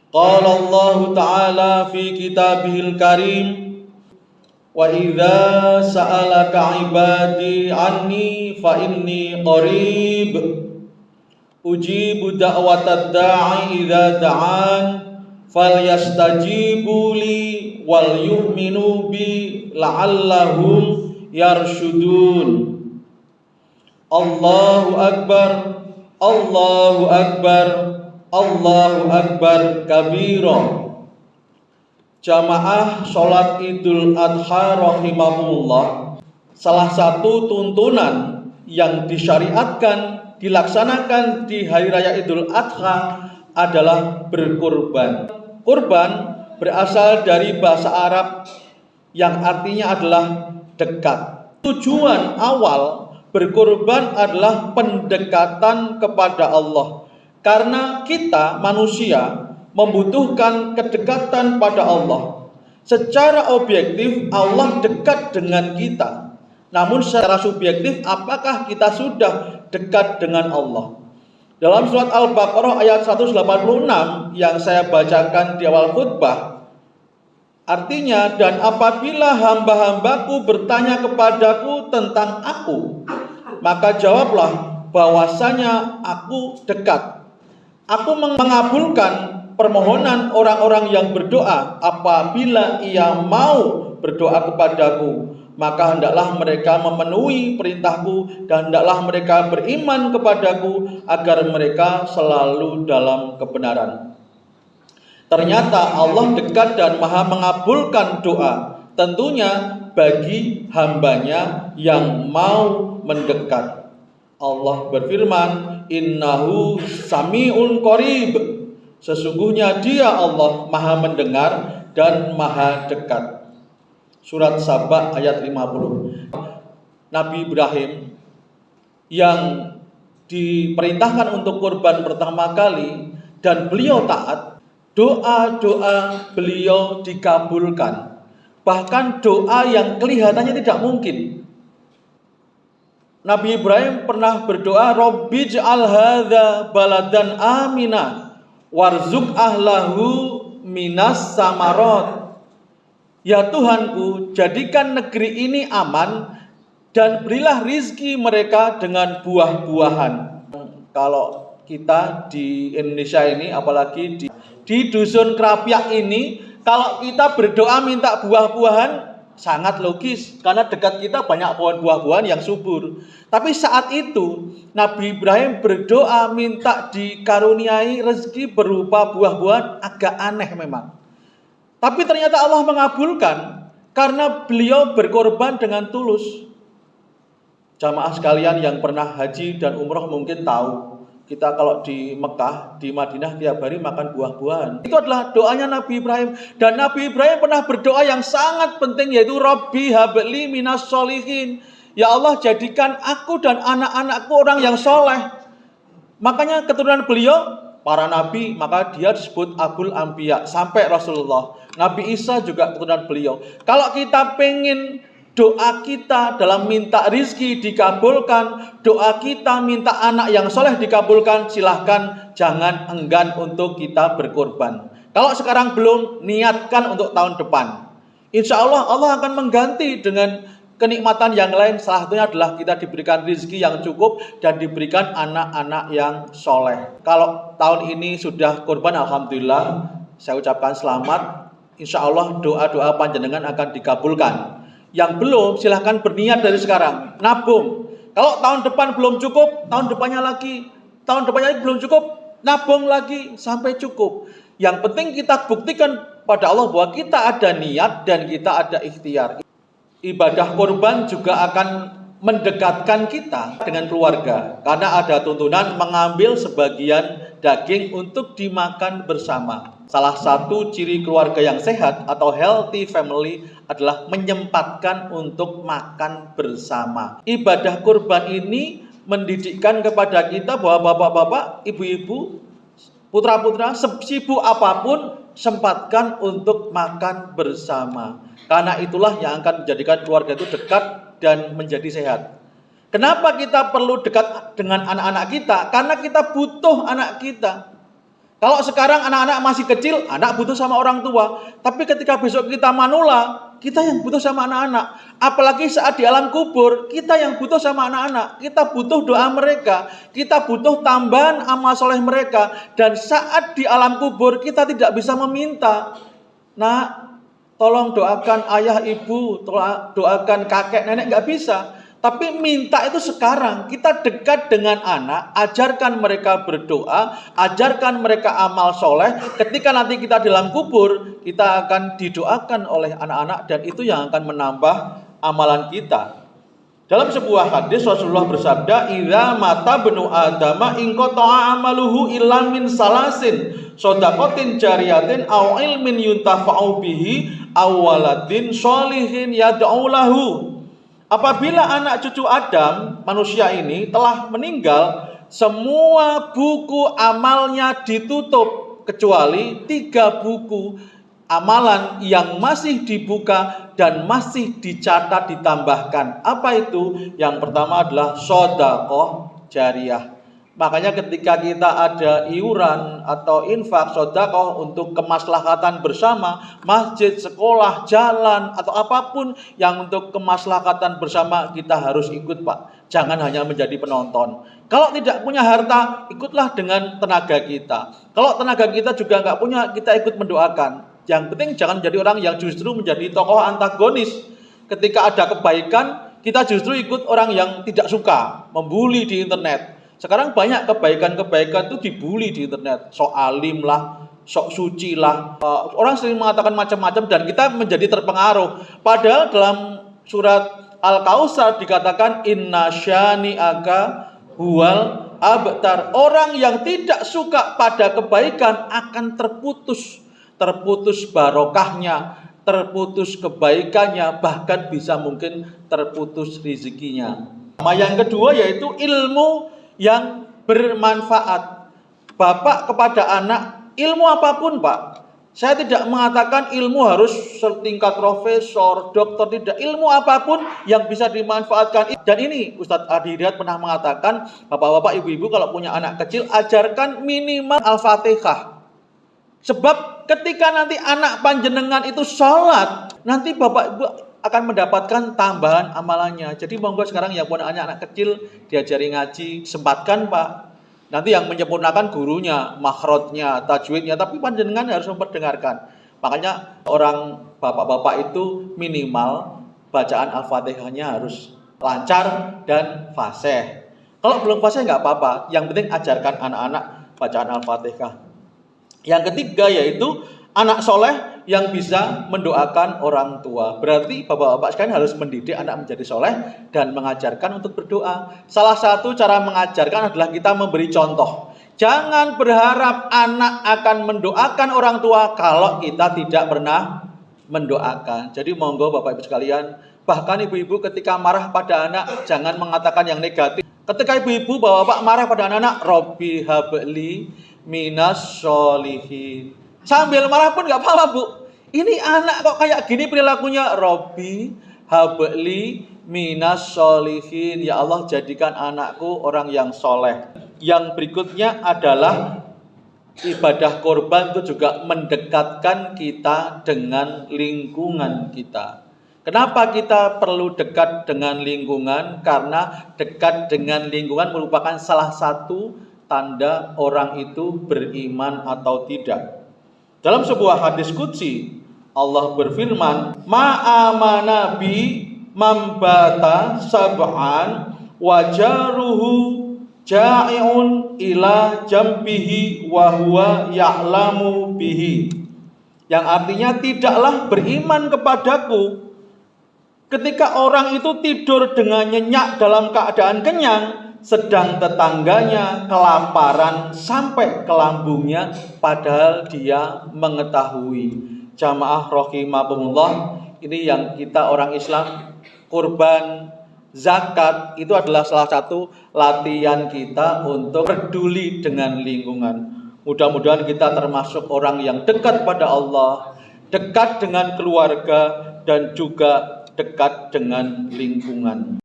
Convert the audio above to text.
Qala Allah Ta'ala fi kitabihil karim, wa idza sa'alaka ibadi anni fa inni qarib ujibu da'watad da'i idza da'an falyastajibu li wal yu'minu bi la'allahum yarshudun. Allahu akbar, Allahu akbar, Allahu akbar kabira. Jamaah sholat Idul Adha rahimahumullah, salah satu tuntunan yang disyariatkan dilaksanakan di hari raya Idul Adha adalah berkurban. Kurban berasal dari bahasa Arab yang artinya adalah dekat. Tujuan awal berkurban adalah pendekatan kepada Allah. Karena kita manusia membutuhkan kedekatan pada Allah. Secara objektif Allah dekat dengan kita. Namun secara subjektif apakah kita sudah dekat dengan Allah? Dalam surat Al-Baqarah ayat 186 yang saya bacakan di awal khutbah, artinya, dan apabila hamba-hambaku bertanya kepadaku tentang aku, maka jawablah bahwasanya aku dekat. Aku mengabulkan permohonan orang-orang yang berdoa apabila ia mau berdoa kepadaku, maka hendaklah mereka memenuhi perintahku dan hendaklah mereka beriman kepadaku agar mereka selalu dalam kebenaran. Ternyata Allah dekat dan maha mengabulkan doa, tentunya bagi hambanya yang mau mendekat. Allah berfirman, innahu sami'un qarib. Sesungguhnya dia Allah maha mendengar dan maha dekat. Surat Saba ayat 50. Nabi Ibrahim yang diperintahkan untuk kurban pertama kali dan beliau taat, doa-doa beliau dikabulkan. Bahkan doa yang kelihatannya tidak mungkin. Nabi Ibrahim pernah berdoa, Rabbi j'al hadza baladan amina warzuq ahlahu minas samarat. Ya Tuhanku, jadikan negeri ini aman dan berilah rizki mereka dengan buah-buahan. Kalau kita di Indonesia ini, apalagi di dusun Krapyak ini, kalau kita berdoa minta buah-buahan, sangat logis, karena dekat kita banyak pohon buah-buahan yang subur. Tapi saat itu Nabi Ibrahim berdoa minta dikaruniai rezeki berupa buah-buahan, agak aneh memang. Tapi ternyata Allah mengabulkan karena beliau berkorban dengan tulus. Jamaah sekalian yang pernah haji dan umroh mungkin tahu, kita kalau di Mekah, di Madinah tiap hari makan buah-buahan. Itu adalah doanya Nabi Ibrahim. Dan Nabi Ibrahim pernah berdoa yang sangat penting, yaitu Rabbi habli minas sholihin. Ya Allah, jadikan aku dan anak-anakku orang yang soleh. Makanya keturunan beliau para nabi, maka dia disebut Abul Anbiya sampai Rasulullah. Nabi Isa juga keturunan beliau. Kalau kita pengen doa kita dalam minta rizki dikabulkan, doa kita minta anak yang soleh dikabulkan, silahkan jangan enggan untuk kita berkorban. Kalau sekarang belum, niatkan untuk tahun depan. Insya Allah Allah akan mengganti dengan kenikmatan yang lain. Salah satunya adalah kita diberikan rizki yang cukup dan diberikan anak-anak yang soleh. Kalau tahun ini sudah korban, alhamdulillah, saya ucapkan selamat. Insya Allah doa-doa panjenengan akan dikabulkan. Yang belum, silahkan berniat dari sekarang, nabung. Kalau tahun depan belum cukup, tahun depannya lagi belum cukup, nabung lagi sampai cukup. Yang penting kita buktikan pada Allah bahwa kita ada niat dan kita ada ikhtiar. Ibadah kurban juga akan mendekatkan kita dengan keluarga, karena ada tuntunan mengambil sebagian daging untuk dimakan bersama. Salah satu ciri keluarga yang sehat atau healthy family adalah menyempatkan untuk makan bersama. Ibadah kurban ini mendidikkan kepada kita bahwa bapak-bapak, ibu-ibu, putra-putra, sibuk apapun, sempatkan untuk makan bersama. Karena itulah yang akan menjadikan keluarga itu dekat dan menjadi sehat. Kenapa kita perlu dekat dengan anak-anak kita? Karena kita butuh anak kita. Kalau sekarang anak-anak masih kecil, anak butuh sama orang tua. Tapi ketika besok kita manula, kita yang butuh sama anak-anak. Apalagi saat di alam kubur, kita yang butuh sama anak-anak. Kita butuh doa mereka. Kita butuh tambahan amal soleh mereka. Dan saat di alam kubur, kita tidak bisa meminta. Nah, tolong doakan ayah ibu, doakan kakek nenek, nggak bisa. Tapi minta itu sekarang, kita dekat dengan anak, ajarkan mereka berdoa, ajarkan mereka amal soleh. Ketika nanti kita di dalam kubur, kita akan didoakan oleh anak-anak dan itu yang akan menambah amalan kita. Dalam sebuah hadis Rasulullah bersabda, "Idza mata benu adama in qata'a amaluhu illa min salasin, shadaqatin jariyatin aw ilmin yuntafa'u bihi aw waladin sholihin yad'u lahu." Apabila anak cucu Adam, manusia ini telah meninggal, semua buku amalnya ditutup kecuali 3 buku amalan yang masih dibuka dan masih dicatat ditambahkan. Apa itu? Yang pertama adalah sedekah jariyah. Makanya ketika kita ada iuran atau infak sedekah untuk kemaslahatan bersama, masjid, sekolah, jalan atau apapun yang untuk kemaslahatan bersama, kita harus ikut, Pak. Jangan hanya menjadi penonton. Kalau tidak punya harta, ikutlah dengan tenaga kita. Kalau tenaga kita juga nggak punya, kita ikut mendoakan. Yang penting jangan menjadi orang yang justru menjadi tokoh antagonis. Ketika ada kebaikan, kita justru ikut orang yang tidak suka, membuli di internet. Sekarang banyak kebaikan-kebaikan itu dibully di internet. Sok alim lah, sok suci lah. Orang sering mengatakan macam-macam dan kita menjadi terpengaruh. Padahal dalam surat Al-Kautsar dikatakan inna syani'aka huwal abtar. Orang yang tidak suka pada kebaikan akan terputus barokahnya, terputus kebaikannya, bahkan bisa mungkin terputus rezekinya. Yang kedua yaitu ilmu yang bermanfaat. Bapak kepada anak, ilmu apapun, Pak. Saya tidak mengatakan ilmu harus setingkat profesor, dokter, tidak. Ilmu apapun yang bisa dimanfaatkan. Dan ini Ustadz Adi Hidayat pernah mengatakan, bapak-bapak, ibu-ibu kalau punya anak kecil, ajarkan minimal Al-Fatihah. Sebab ketika nanti anak panjenengan itu sholat, nanti bapak ibu akan mendapatkan tambahan amalannya. Jadi monggo sekarang yang punya anak kecil diajari ngaji, sempatkan, Pak. Nanti yang menyempurnakan gurunya, makhrajnya, tajwidnya, tapi panjenengan harus memperdengarkan. Makanya orang bapak-bapak itu minimal bacaan Al-Fatihahnya harus lancar dan fasih. Kalau belum fasih nggak apa-apa, yang penting ajarkan anak-anak bacaan Al-Fatihah. Yang ketiga yaitu anak soleh yang bisa mendoakan orang tua. Berarti bapak-bapak sekalian harus mendidik anak menjadi soleh dan mengajarkan untuk berdoa. Salah satu cara mengajarkan adalah kita memberi contoh. Jangan berharap anak akan mendoakan orang tua kalau kita tidak pernah mendoakan. Jadi monggo bapak ibu sekalian, bahkan ibu-ibu ketika marah pada anak jangan mengatakan yang negatif. Ketika ibu-ibu bapak-bapak marah pada anak-anak, Robbi habli minas sholihin. Sambil marah pun gak apa-apa, Bu. Ini anak kok kayak gini perilakunya. Robbi habli minas sholihin. Ya Allah, jadikan anakku orang yang soleh. Yang berikutnya adalah ibadah korban itu juga mendekatkan kita dengan lingkungan kita. Kenapa kita perlu dekat dengan lingkungan? Karena dekat dengan lingkungan merupakan salah satu tanda orang itu beriman atau tidak. Dalam sebuah hadis qudsi, Allah berfirman, "Ma'amana bi mambata sab'an wajaruhu ja'iun ila jambihi wa huwa ya'lamu bihi." Yang artinya tidaklah beriman kepadaku ketika orang itu tidur dengan nyenyak dalam keadaan kenyang, sedang tetangganya kelaparan sampai ke lambungnya, padahal dia mengetahui. Jamaah rahimakumullah, ini yang kita orang Islam, kurban, zakat, itu adalah salah satu latihan kita untuk peduli dengan lingkungan. Mudah-mudahan kita termasuk orang yang dekat pada Allah, dekat dengan keluarga, dan juga dekat dengan lingkungan.